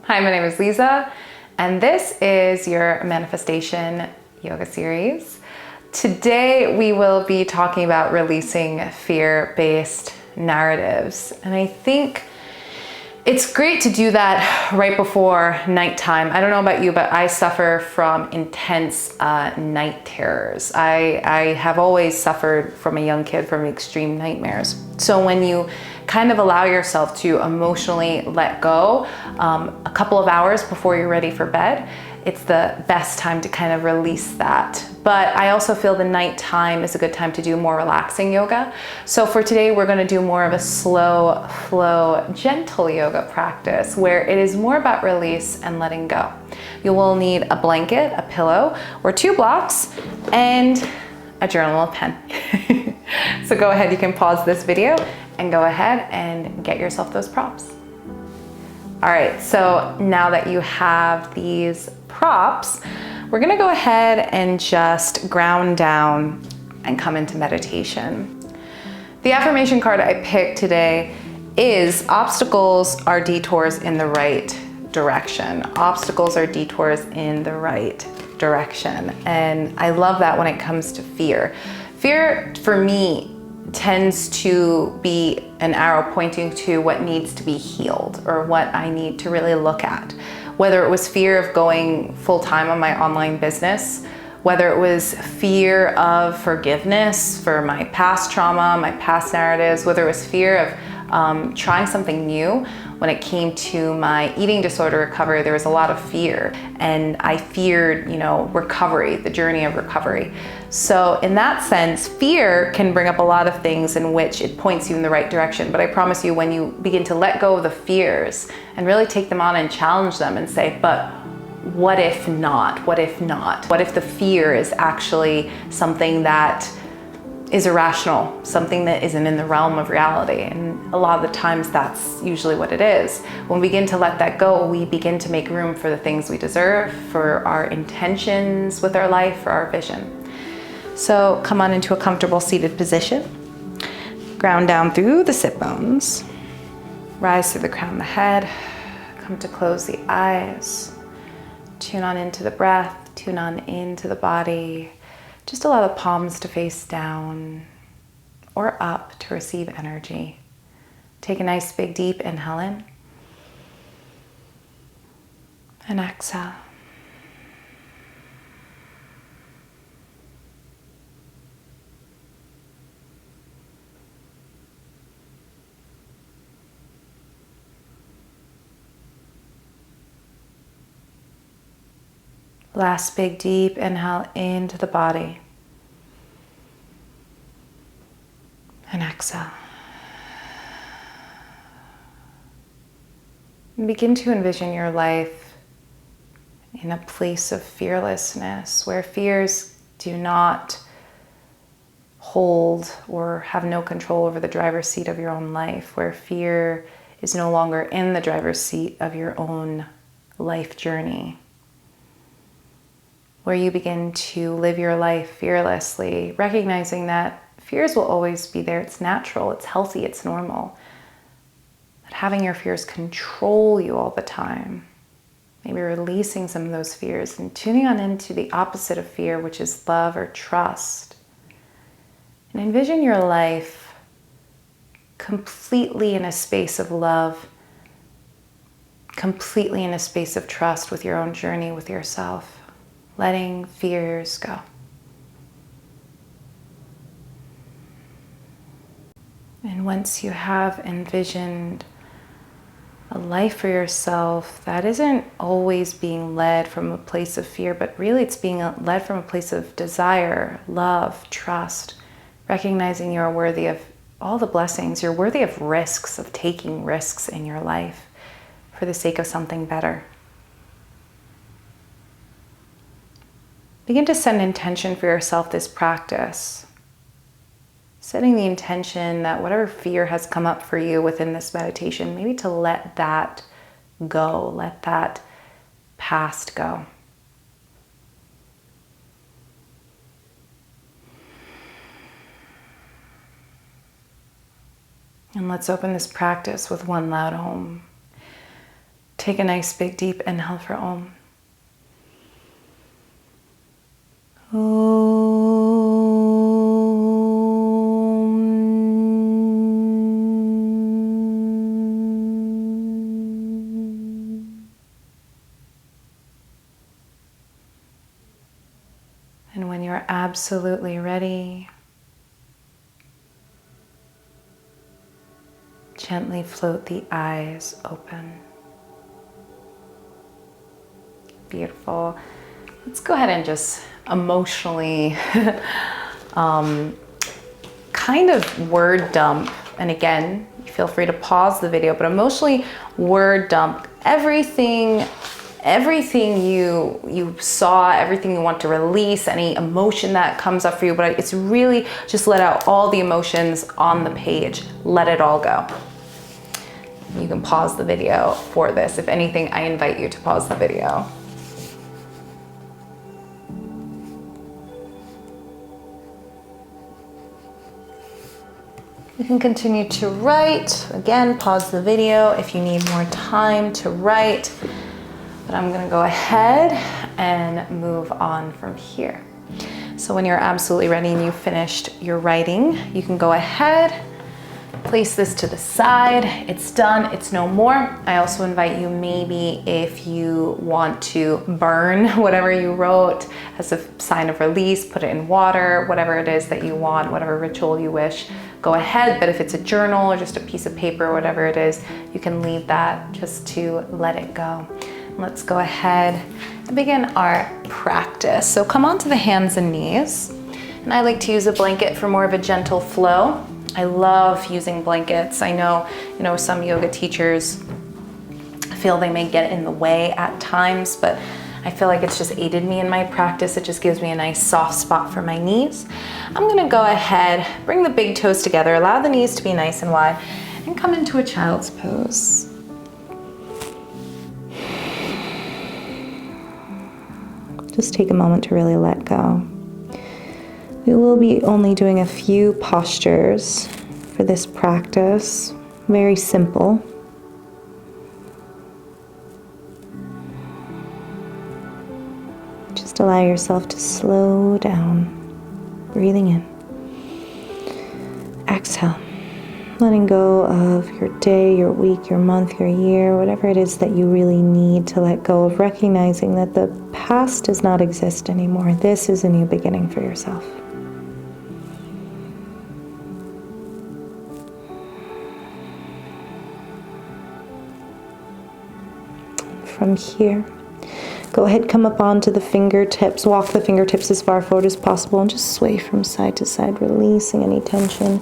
Hi, my name is Lisa, and this is your manifestation yoga series. Today, we will be talking about releasing fear-based narratives. And I think it's great to do that right before nighttime. I don't know about you, but I suffer from intense night terrors. I have always suffered from a young kid from extreme nightmares. So when you kind of allow yourself to emotionally let go a couple of hours before you're ready for bed, it's the best time to kind of release that. But I also feel the nighttime is a good time to do more relaxing yoga. So for today, we're going to do more of a slow flow, gentle yoga practice where it is more about release and letting go. You will need a blanket, a pillow, or 2 blocks, and a journal and pen. So go ahead, you can pause this video and go ahead and get yourself those props. All right, so now that you have these props, we're gonna go ahead and just ground down and come into meditation. The affirmation card I picked today is obstacles are detours in the right direction. Obstacles are detours in the right direction. And I love that when it comes to fear. Fear, for me, tends to be an arrow pointing to what needs to be healed or what I need to really look at. Whether it was fear of going full-time on my online business, whether it was fear of forgiveness for my past trauma, my past narratives, whether it was fear of trying something new. When it came to my eating disorder recovery, there was a lot of fear, and I feared, recovery, the journey of recovery. So in that sense, fear can bring up a lot of things in which it points you in the right direction. But I promise you, when you begin to let go of the fears and really take them on and challenge them and say, but what if not? What if not? What if the fear is actually something that is irrational, something that isn't in the realm of reality? And a lot of the times that's usually what it is. When we begin to let that go, we begin to make room for the things we deserve, for our intentions with our life, for our vision. So come on into a comfortable seated position. Ground down through the sit bones. Rise through the crown of the head. Come to close the eyes. Tune on into the breath. Tune on into the body. Just allow the palms to face down or up to receive energy. Take a nice big deep inhale in and exhale. Last big deep inhale into the body. And exhale. And begin to envision your life in a place of fearlessness, where fears do not hold or have no control over the driver's seat of your own life, where fear is no longer in the driver's seat of your own life journey. Where you begin to live your life fearlessly, recognizing that fears will always be there. It's natural, it's healthy, it's normal. But having your fears control you all the time, maybe releasing some of those fears and tuning on into the opposite of fear, which is love or trust. And envision your life completely in a space of love, completely in a space of trust with your own journey with yourself. Letting fears go. And once you have envisioned a life for yourself that isn't always being led from a place of fear, but really it's being led from a place of desire, love, trust, recognizing you're worthy of all the blessings, you're worthy of risks, of taking risks in your life for the sake of something better. Begin to set an intention for yourself this practice. Setting the intention that whatever fear has come up for you within this meditation, maybe to let that go, let that past go. And let's open this practice with one loud Om. Take a nice big deep inhale for Om. And when you're absolutely ready, gently float the eyes open. Beautiful. Let's go ahead and just emotionally kind of word dump. And again, feel free to pause the video, but emotionally word dump everything you saw, everything you want to release, any emotion that comes up for you. But it's really just let out all the emotions on the page. Let it all go. You can pause the video for this. If anything, I invite you to pause the video. You can continue to write. Again, pause the video if you need more time to write. But I'm gonna go ahead and move on from here. So when you're absolutely ready and you've finished your writing, you can go ahead, place this to the side. It's done, it's no more. I also invite you, maybe if you want to burn whatever you wrote as a sign of release, put it in water, whatever it is that you want, whatever ritual you wish, go ahead. But if it's a journal or just a piece of paper, whatever it is, you can leave that just to let it go. Let's go ahead and begin our practice. So come onto the hands and knees. And I like to use a blanket for more of a gentle flow. I love using blankets. I know, some yoga teachers feel they may get in the way at times, but I feel like it's just aided me in my practice. It just gives me a nice soft spot for my knees. I'm gonna go ahead, bring the big toes together, allow the knees to be nice and wide, and come into a child's pose. Just take a moment to really let go. We will be only doing a few postures for this practice. Very simple. Just allow yourself to slow down. Breathing in. Exhale. Letting go of your day, your week, your month, your year, whatever it is that you really need to let go of, recognizing that the past does not exist anymore. This is a new beginning for yourself. From here, go ahead, come up onto the fingertips, walk the fingertips as far forward as possible, and just sway from side to side, releasing any tension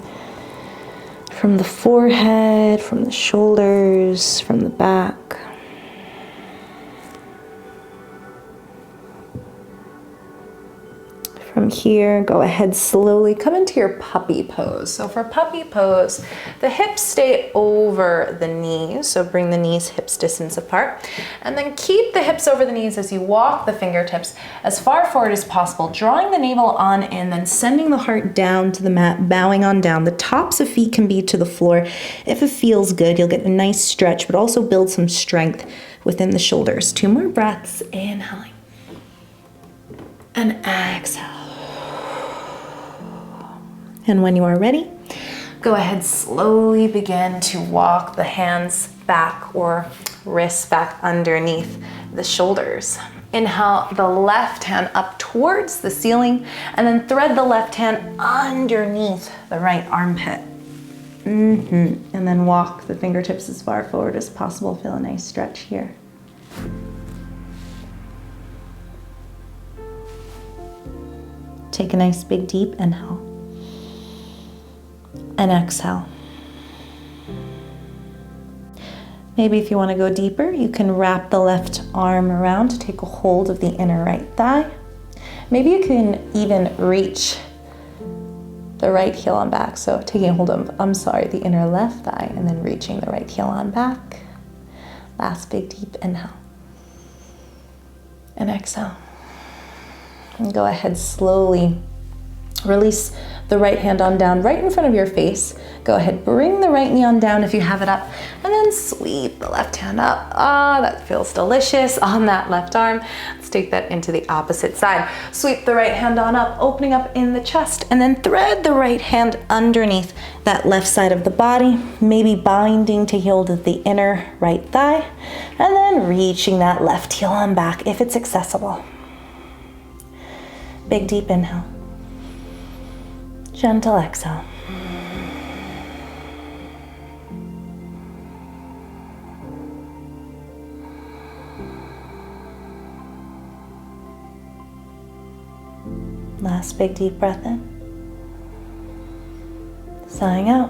from the forehead, from the shoulders, from the back. From here, go ahead, slowly come into your puppy pose. So for puppy pose, the hips stay over the knees. So bring the knees hips distance apart. And then keep the hips over the knees as you walk the fingertips as far forward as possible, drawing the navel on in, then sending the heart down to the mat, bowing on down. The tops of feet can be to the floor. If it feels good, you'll get a nice stretch, but also build some strength within the shoulders. 2 more breaths, inhaling. And exhale. And when you are ready, go ahead, slowly begin to walk the hands back or wrists back underneath the shoulders. Inhale the left hand up towards the ceiling, and then thread the left hand underneath the right armpit. And then walk the fingertips as far forward as possible. Feel a nice stretch here. Take a nice big deep inhale. And exhale. Maybe if you want to go deeper, you can wrap the left arm around to take a hold of the inner right thigh. Maybe you can even reach the right heel on back. So taking a hold of, the inner left thigh, and then reaching the right heel on back. Last big deep inhale. And exhale. And go ahead, slowly release the right hand on down right in front of your face. Go ahead, bring the right knee on down if you have it up, and then sweep the left hand up. Ah, that feels delicious on that left arm. Let's take that into the opposite side. Sweep the right hand on up, opening up in the chest, and then thread the right hand underneath that left side of the body, maybe binding to heel to the inner right thigh, and then reaching that left heel on back if it's accessible. Big deep inhale. Gentle exhale. Last big deep breath in. Sighing out.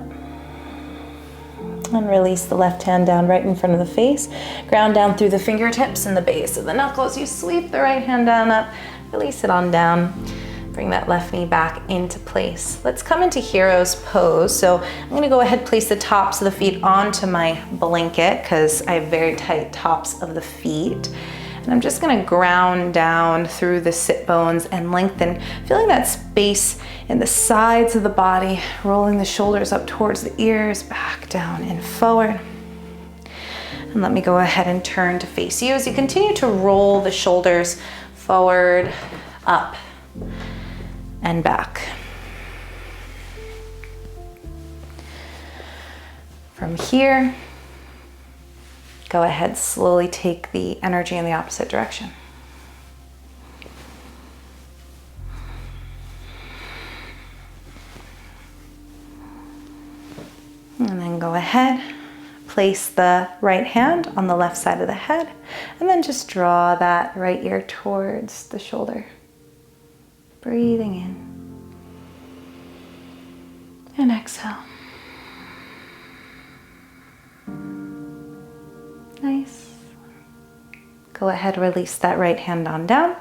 And release the left hand down right in front of the face. Ground down through the fingertips and the base of the knuckles. You sweep the right hand down up. Release it on down. Bring that left knee back into place. Let's come into hero's pose. So I'm gonna go ahead and place the tops of the feet onto my blanket because I have very tight tops of the feet. And I'm just gonna ground down through the sit bones and lengthen, feeling that space in the sides of the body, rolling the shoulders up towards the ears, back down and forward. And let me go ahead and turn to face you as you continue to roll the shoulders forward, up, and back. From here, go ahead, slowly take the energy in the opposite direction. And then go ahead, place the right hand on the left side of the head, and then just draw that right ear towards the shoulder. Breathing in. And exhale. Nice. Go ahead, release that right hand on down.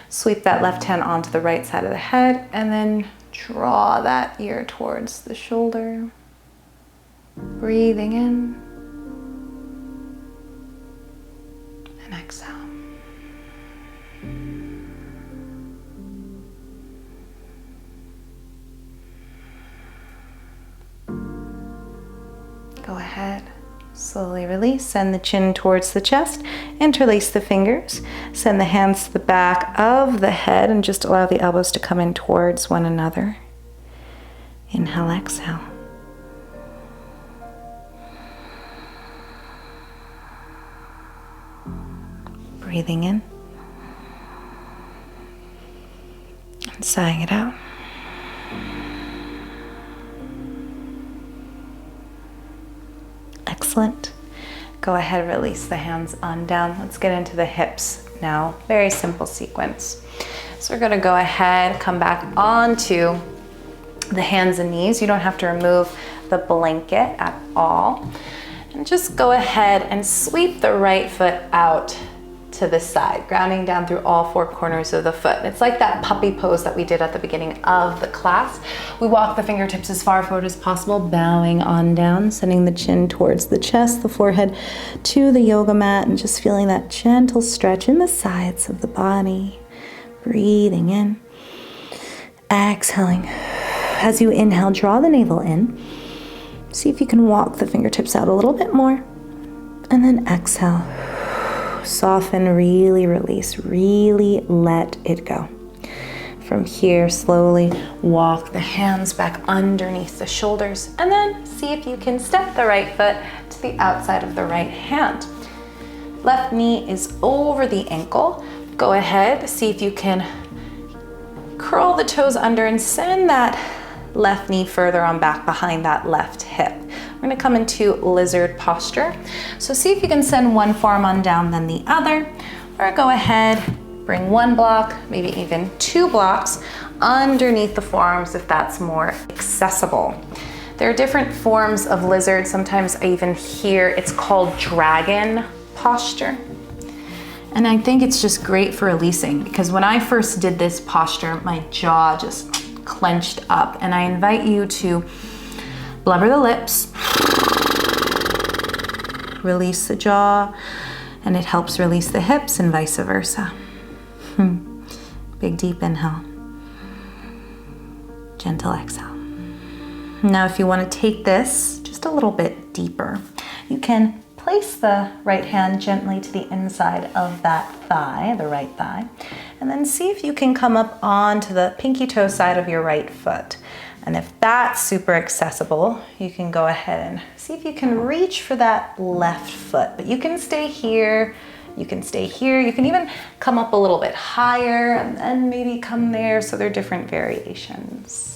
Sweep that left hand onto the right side of the head, and then draw that ear towards the shoulder. Breathing in. And exhale. Go ahead, slowly release, send the chin towards the chest, interlace the fingers, send the hands to the back of the head and just allow the elbows to come in towards one another. Inhale, exhale. Breathing in and sighing it out. Excellent. Go ahead, release the hands on down. Let's get into the hips now. Very simple sequence. So we're gonna go ahead, come back onto the hands and knees. You don't have to remove the blanket at all. And just go ahead and sweep the right foot out to the side, grounding down through all four corners of the foot. It's like that puppy pose that we did at the beginning of the class. We walk the fingertips as far forward as possible, bowing on down, sending the chin towards the chest, the forehead to the yoga mat, and just feeling that gentle stretch in the sides of the body. Breathing in, exhaling. As you inhale, draw the navel in. See if you can walk the fingertips out a little bit more, and then exhale. Soften, really release, really let it go. From here, slowly walk the hands back underneath the shoulders, and then see if you can step the right foot to the outside of the right hand. Left knee is over the ankle. Go ahead, see if you can curl the toes under and send that left knee further on back behind that left hip. We're gonna come into lizard posture. So see if you can send one forearm on down, then the other, or go ahead, bring one block, maybe even two blocks underneath the forearms if that's more accessible. There are different forms of lizard. Sometimes I even hear it's called dragon posture. And I think it's just great for releasing, because when I first did this posture, my jaw just clenched up, and I invite you to blubber the lips, release the jaw, and it helps release the hips and vice versa. Big deep inhale. Gentle exhale. Now if you want to take this just a little bit deeper, you can place the right hand gently to the inside of that thigh, the right thigh, and then see if you can come up onto the pinky toe side of your right foot. And if that's super accessible, you can go ahead and see if you can reach for that left foot. But you can stay here, you can stay here, you can even come up a little bit higher and then maybe come there. So there are different variations.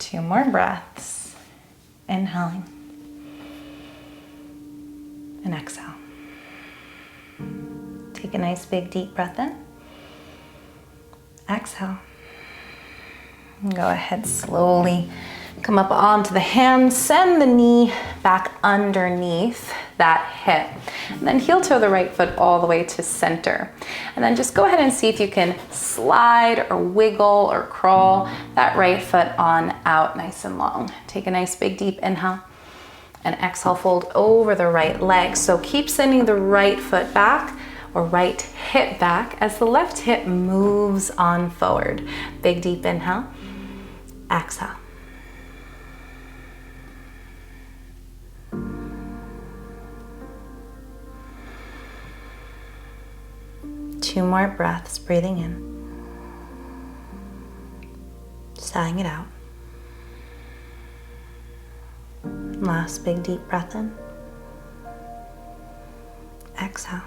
2 more breaths. Inhaling. And exhale. Take a nice big deep breath in. Exhale. And go ahead, slowly come up onto the hands, send the knee back underneath that hip. And then heel toe the right foot all the way to center. And then just go ahead and see if you can slide or wiggle or crawl that right foot on out nice and long. Take a nice big deep inhale. And exhale, fold over the right leg. So keep sending the right foot back or right hip back as the left hip moves on forward. Big deep inhale. Exhale. Two more breaths, breathing in. Sighing it out. Last big deep breath in. Exhale.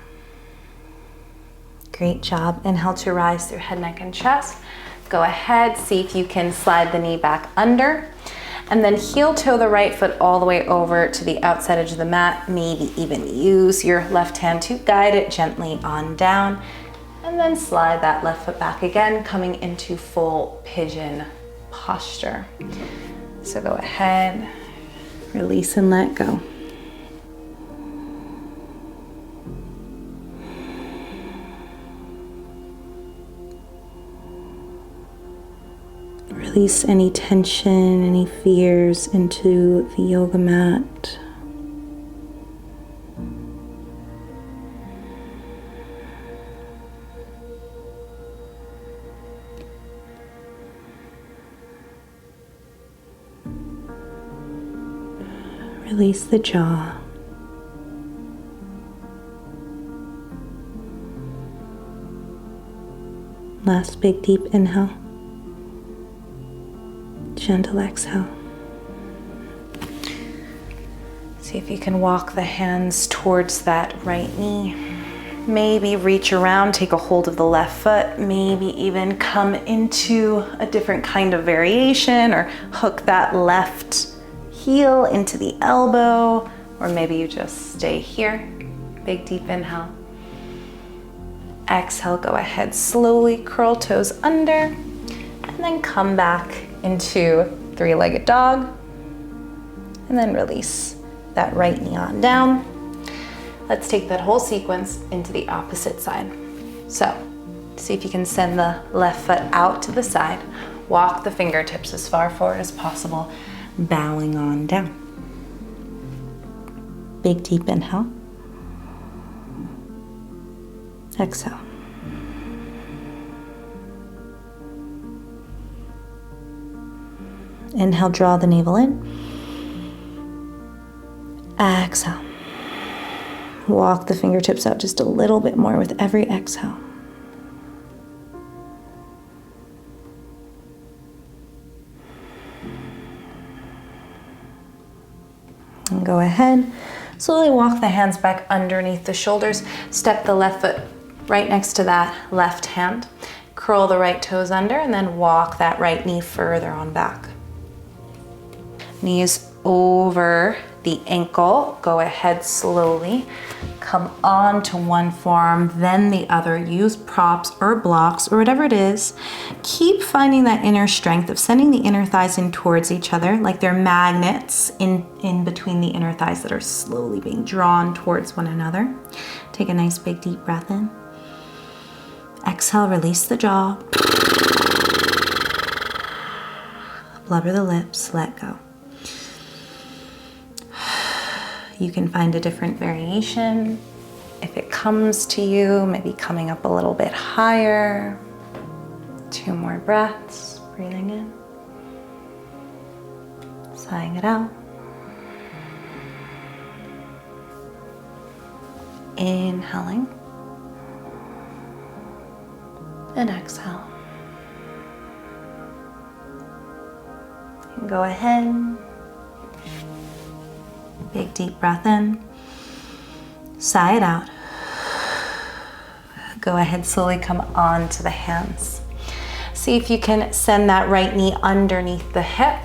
Great job. Inhale to rise through head, neck, and chest. Go ahead, see if you can slide the knee back under. And then heel toe the right foot all the way over to the outside edge of the mat. Maybe even use your left hand to guide it gently on down. And then slide that left foot back again, coming into full pigeon posture. So go ahead. Release and let go. Release any tension, any fears into the yoga mat. Release the jaw. Last big deep inhale. Gentle exhale. See if you can walk the hands towards that right knee. Maybe reach around, take a hold of the left foot, maybe even come into a different kind of variation or hook that left heel into the elbow, or maybe you just stay here. Big deep inhale. Exhale, go ahead, slowly curl toes under, and then come back into three-legged dog, and then release that right knee on down. Let's take that whole sequence into the opposite side. So, see if you can send the left foot out to the side, walk the fingertips as far forward as possible, bowing on down. Big deep inhale. Exhale. Inhale, draw the navel in. Exhale. Walk the fingertips out just a little bit more with every exhale. And go ahead, slowly walk the hands back underneath the shoulders. Step the left foot right next to that left hand. Curl the right toes under and then walk that right knee further on back. Knees over the ankle. Go ahead slowly. Come onto one forearm, then the other. Use props or blocks or whatever it is. Keep finding that inner strength of sending the inner thighs in towards each other like they're magnets in between the inner thighs that are slowly being drawn towards one another. Take a nice big deep breath in. Exhale, release the jaw. Blubber the lips, let go. You can find a different variation if it comes to you, maybe coming up a little bit higher. 2 more breaths, breathing in. Sighing it out. Inhaling. And exhale. And go ahead. Big deep breath in. Sigh it out. Go ahead, slowly come onto the hands. See if you can send that right knee underneath the hip.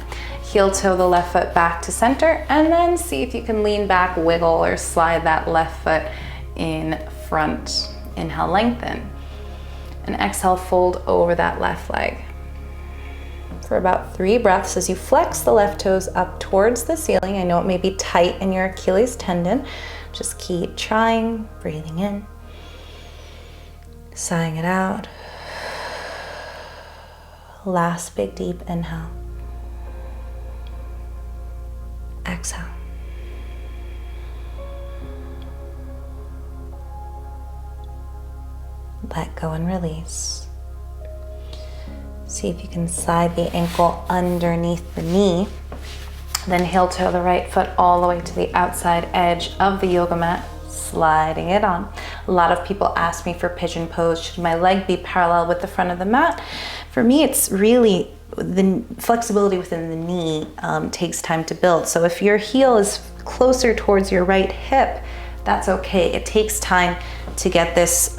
Heel toe the left foot back to center, and then see if you can lean back, wiggle, or slide that left foot in front. Inhale, lengthen. And exhale, fold over that left leg. For about 3 breaths as you flex the left toes up towards the ceiling. I know it may be tight in your Achilles tendon. Just keep trying, breathing in. Sighing it out. Last big deep inhale. Exhale. Let go and release. See if you can slide the ankle underneath the knee. Then heel toe the right foot all the way to the outside edge of the yoga mat, sliding it on. A lot of people ask me for pigeon pose, should my leg be parallel with the front of the mat? For me, it's really the flexibility within the knee takes time to build. So if your heel is closer towards your right hip, that's okay. It takes time to get this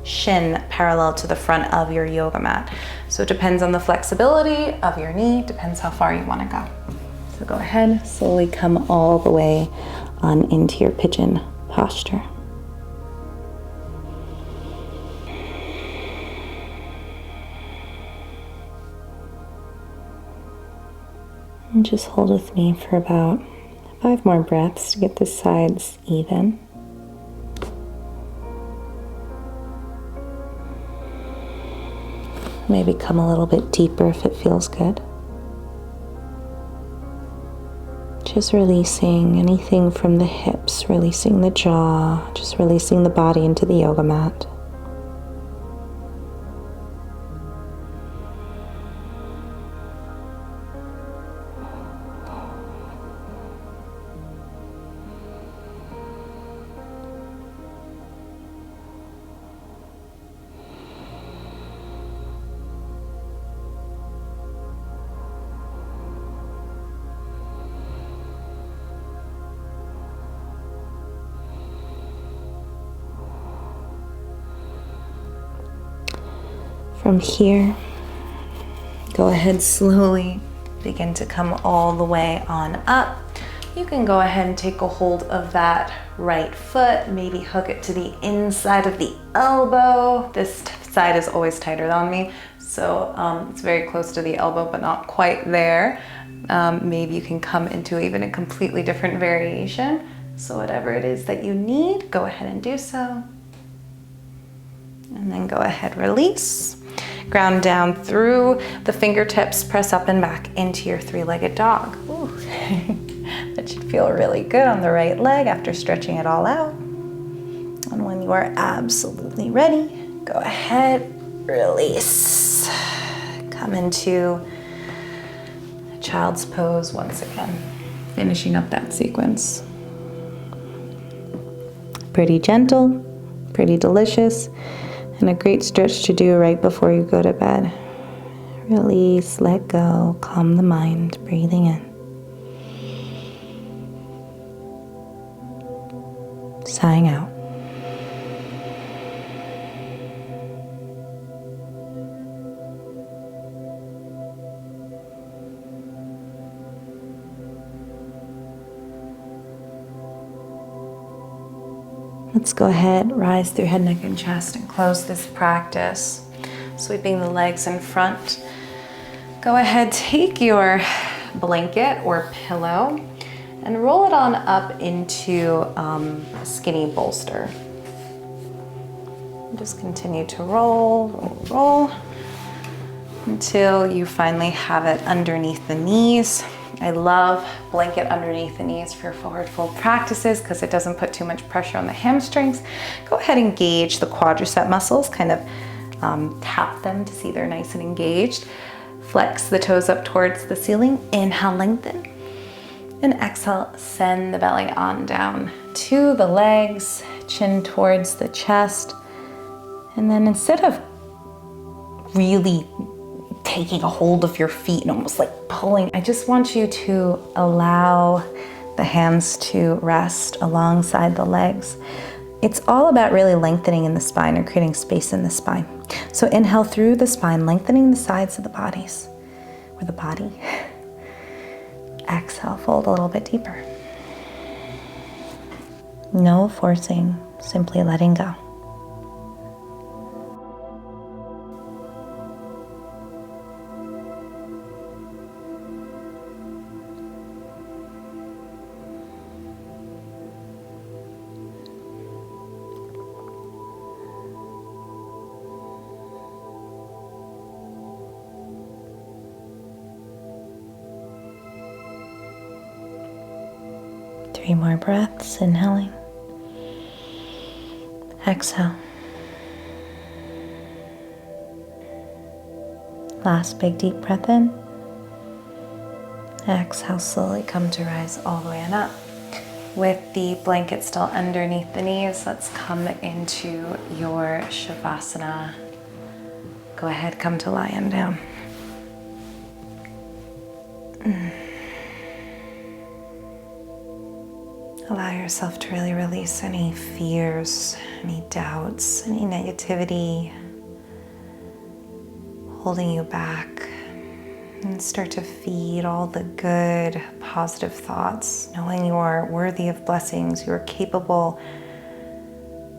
shin parallel to the front of your yoga mat. So it depends on the flexibility of your knee, depends how far you want to go. So go ahead, slowly come all the way on into your pigeon posture. And just hold with me for about 5 more breaths to get the sides even. Maybe come a little bit deeper if it feels good. Just releasing anything from the hips, releasing the jaw, just releasing the body into the yoga mat. From here, go ahead slowly, begin to come all the way on up. You can go ahead and take a hold of that right foot, maybe hook it to the inside of the elbow. This side is always tighter on me, so it's very close to the elbow, but not quite there. Maybe you can come into even a completely different variation. So whatever it is that you need, go ahead and do so. And then go ahead, release. Ground down through the fingertips, press up and back into your 3-legged dog. Ooh. That should feel really good on the right leg after stretching it all out. And when you are absolutely ready, go ahead, release. Come into child's pose once again, finishing up that sequence. Pretty gentle, pretty delicious, and a great stretch to do right before you go to bed. Release, let go, calm the mind, breathing in. Sighing out. Let's go ahead, rise through head, neck, and chest and close this practice. Sweeping the legs in front. Go ahead, take your blanket or pillow and roll it on up into a skinny bolster. Just continue to roll, roll, roll until you finally have it underneath the knees. I love blanket underneath the knees for forward fold practices because it doesn't put too much pressure on the hamstrings. Go ahead and engage the quadricep muscles, kind of tap them to see they're nice and engaged. flex the toes up towards the ceiling. Inhale, lengthen. And exhale, send the belly on down to the legs, chin towards the chest. And then instead of really taking a hold of your feet and almost like pulling, I just want you to allow the hands to rest alongside the legs. It's all about really lengthening in the spine or creating space in the spine. So inhale through the spine, lengthening the sides of the bodies, or the body. Exhale, fold a little bit deeper. No forcing, simply letting go. Three more breaths, inhaling. Exhale. Last big deep breath in. Exhale, slowly come to rise all the way on up. With the blanket still underneath the knees, let's come into your Shavasana. Go ahead, come to lion down. Allow yourself to really release any fears, any doubts, any negativity holding you back, and start to feed all the good, positive thoughts, knowing you are worthy of blessings, you are capable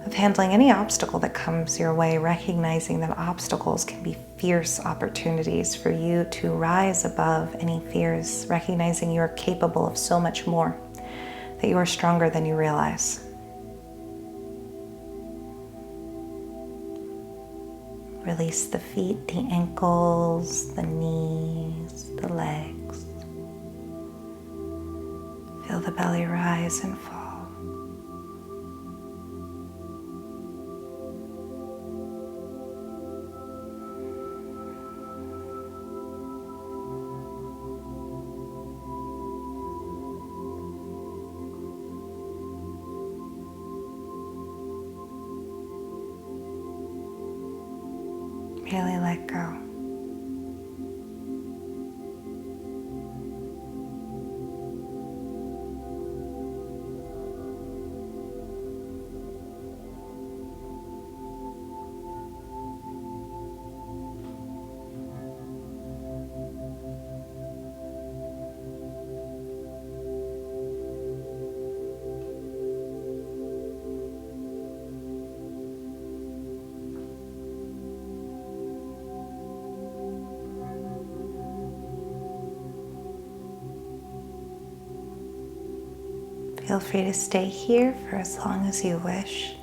of handling any obstacle that comes your way, recognizing that obstacles can be fierce opportunities for you to rise above any fears, recognizing you are capable of so much more, that you are stronger than you realize. Release the feet, the ankles, the knees, the legs. Feel the belly rise and fall. Really let go. Feel free to stay here for as long as you wish,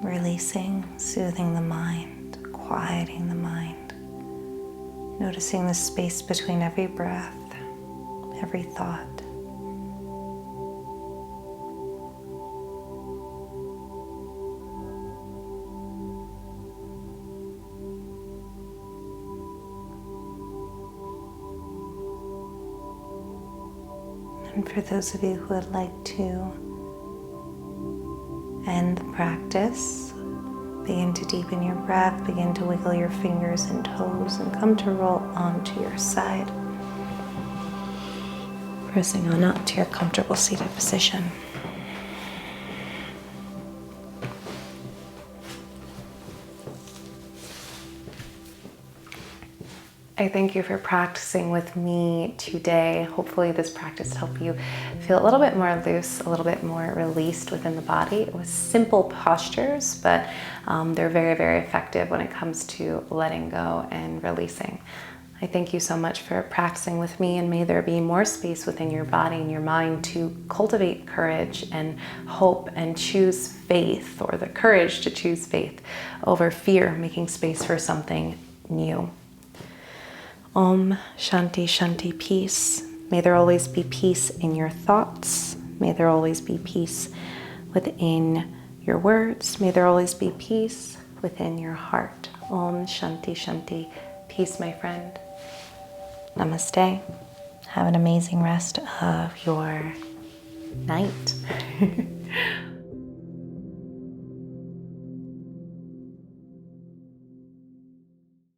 releasing, soothing the mind, quieting the mind, noticing the space between every breath, every thought. And for those of you who would like to end the practice, begin to deepen your breath, begin to wiggle your fingers and toes, and come to roll onto your side, pressing on up to your comfortable seated position. I thank you for practicing with me today. Hopefully this practice helped you feel a little bit more loose, a little bit more released within the body. It was simple postures, but they're very, very effective when it comes to letting go and releasing. I thank you so much for practicing with me, and may there be more space within your body and your mind to cultivate courage and hope and choose faith, or the courage to choose faith over fear, making space for something new. Om Shanti Shanti, peace. May there always be peace in your thoughts. May there always be peace within your words. May there always be peace within your heart. Om Shanti Shanti, peace, my friend. Namaste. Have an amazing rest of your night.